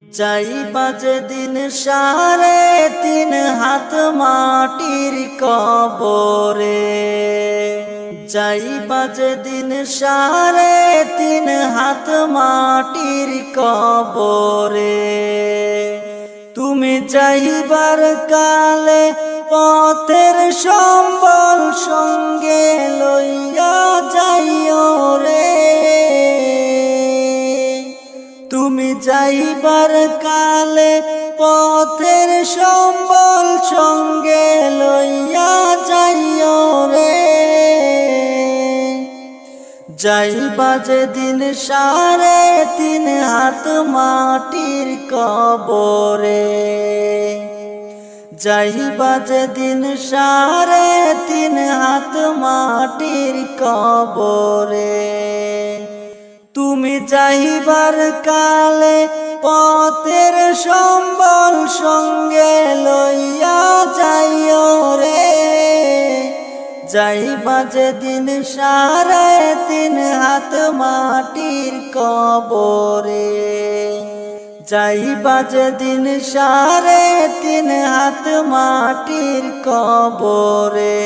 যাইবা যেদিন 3.5 হাত মাটির কবরে, যাইবা যেদিন 3.5 হাত মাটির কবরে। তুমি যাইবার কালে পথের সম্বল সঙ্গে লইয়া যাইও রে। তুমি যাইবার কালে পথের সম্বল সঙ্গে লইয়া যাইও রে। যাইবা যেদিন 3.5 হাত মাটির কবরে, যাইবা যেদিন 3.5 হাত মাটির কবরে। তুমি যাইবার কালে পথের সম্বল সঙ্গে লইয়া যাইও রে। যাইবা যেদিন 3.5 হাত মাটির কবরে, যাইবা যেদিন 3.5 হাত মাটির কবরে।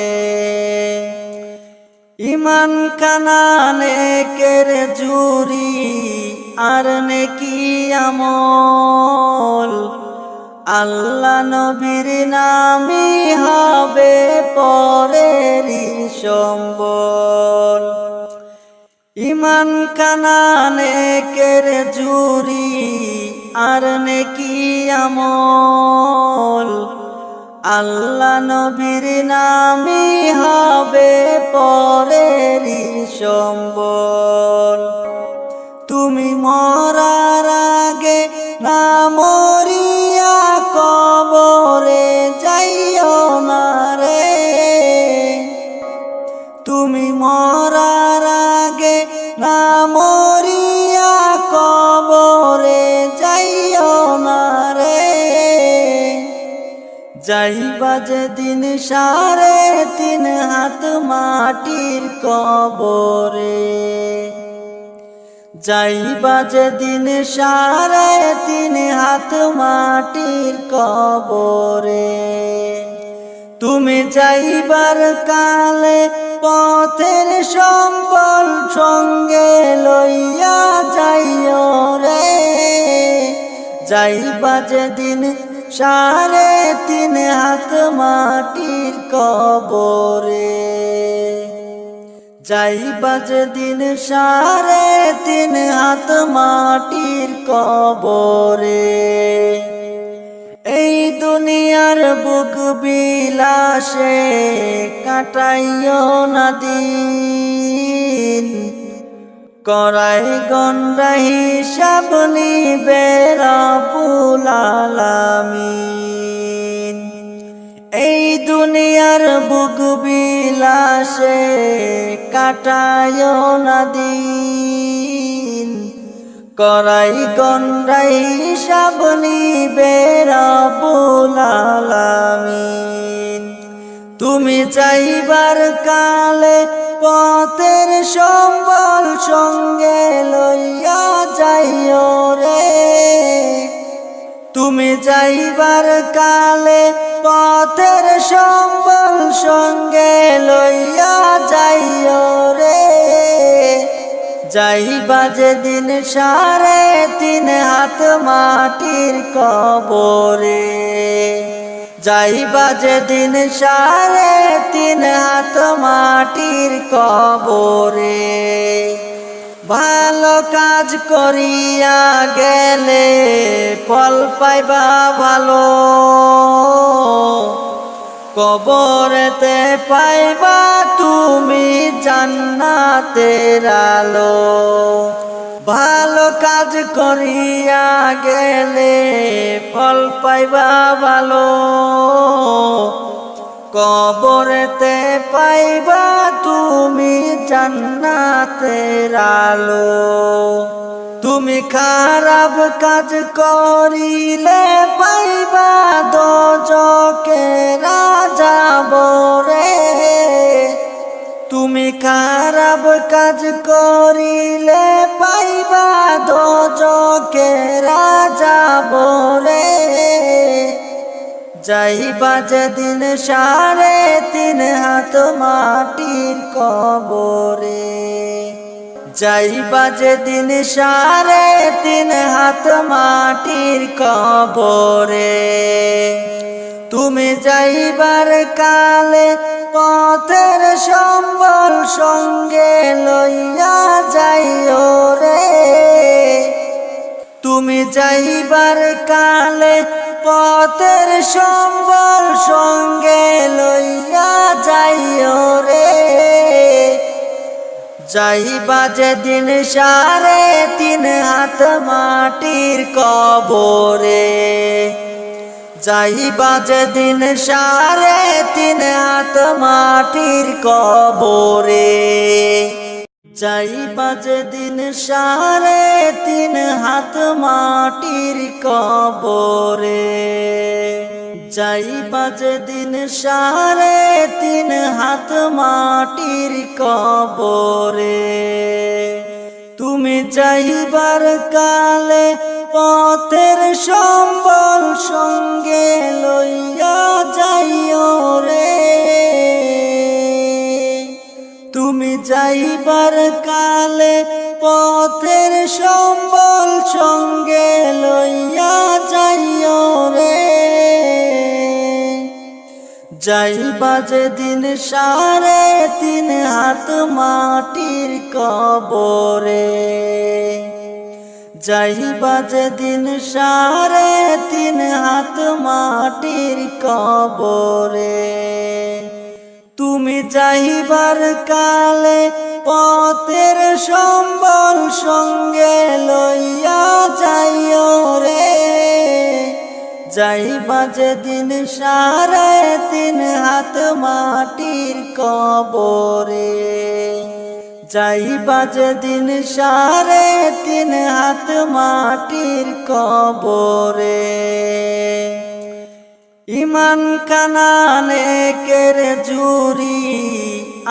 ইমান কানানে কেরে জুরি আর নেকি আমল, আল্লাহ নবীর নামই হবে পরেরই সম্বল। ইমান কানানে কেরে জুরি আর নেকি আমল, আল্লাহ নবীর নামই হবে পরেরই সম্বল। তুমি মরার আগে না মরিয়া কবরে যাইও না রে। তুমি মরার আগে না মরিয়া কবরে যাইও না রে। যাইবা যেদিন 3.5 হাত মাটির কবরে, যাইবা যেদিন 3.5 হাত মাটির কবরে। তুমি যাইবার কালে পথের সম্বল সঙ্গে লইয়া যাইও রে। যাইবা যেদিন 3.5 হাত মাটির কবরে, যাইবা যেদিন 3.5 হাত মাটির কবরে। এই দুনিয়ার বুক বিলাসে কাটাইও না দিন, করাই গন্ডা হিসাব নিবে রব্বুল আলামিন। এই দুনিয়ার বুক বিলাসে কাটাইও না দিন, করাই গন্ডা হিসাব নিবে রব্বুল আলামিন। তুমি যাইবার কালে পথের সম্বল সঙ্গে লইয়া যাইও রে। তুমি যাইবার কালে পথের সম্বল সঙ্গে লইয়া যাইও রে। যাইবা যেদিন 3.5 হাত মাটির কবরে, যাইবা যেদিন 3.5 হাত মাটির কবরে। ভালো কাজ করিয়া গেলে ফল পাইবা ভালো, কবরেতে পাইবা তুমি জান্নাতের আলো। ভালো কাজ করিয়া গেলে ফল পাইবা ভালো, কবরেতে পাইবা তুমি জান্নাতের আলো। তুমি খারাপ কাজ করিলে পাইবা দোজখের আযাব রে। তুমি খারাপ কাজ করিলে পাইবা দোজখের আযাব রে। যাইবা যেদিন 3.5 হাত মাটির কবরে, যাইবা যেদিন 3.5 হাত মাটির কবরে। তুমি যাইবার কালে পথের সম্বল সঙ্গে লইয়া যাইও রে। তুমি যাইবার কালে পথের সম্বল সঙ্গে লইয়া যাইও রে। যাইবা যেদিন 3.5 হাত মাটির কবরে, যাইবা যেদিন 3.5 হাত মাটির কবরে। যাইবা যেদিন 3.5 হাত মাটির কবরে, যাইবা যেদিন 3.5 হাত মাটির কবরে। তুমি যাইবার কালে পথের সম্বল সঙ্গে লইয়া যাইও রে। তুমি যাইবার কালে পথের সম্বল সঙ্গে লইয়া যাইও রে। যাইবা যেদিন 3.5 হাত মাটির কবরে, যাইবা যেদিন 3.5 হাত মাটির কবরে। তুমি যাইবার কালে পথের সম্বল সঙ্গে লইয়া যাইও রে। যাইবা যেদিন 3.5 হাত মাটির কবরে, যাইবা যেদিন 3.5 হাত মাটির কবরে। ইমান খানা নেকের জুরি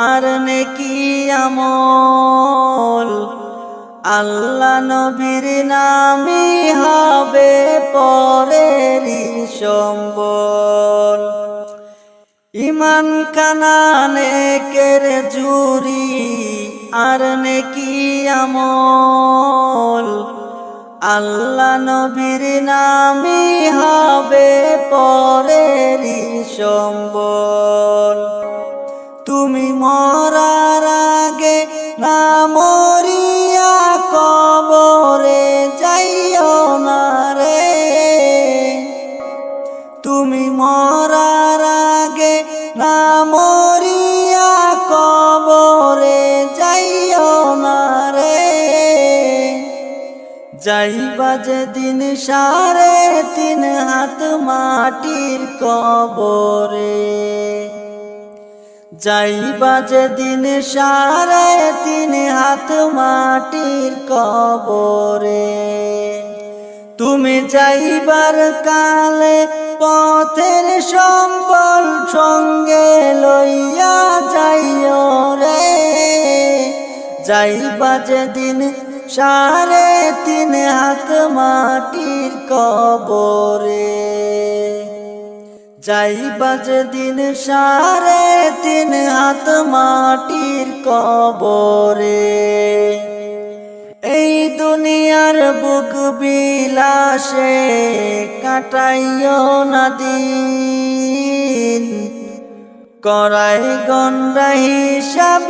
আর নেকি আমল, আল্লাহ নবীর নামই হবে পরেরই সম্বল। ইমান খানা নেকের জুরি আর নেকি আমল, আল্লাহ নবীর নামই হবে পরেরই সম্বল। তুমি মরার আগে না মরিয়া কবরে যাইও না রে। তুমি মরার আগে না মরিয়া কবরে যাইও না রে। যাইবা যেদিন 3.5 হাত মাটির কবরে, যাইবা যেদিন 3.5 হাত মাটির কবরে। তুমি যাইবার কালে পথের সম্বল সঙ্গে লইয়া যাইও রে। যাইবা যেদিন 3.5 হাত মাটির কবরে, যাইবা যেদিন 3.5 হাত মাটির কবরে। এই দুনিয়ার বুক বিলাসে কাটাইও না দিন, করাই গন্ডা হিসাব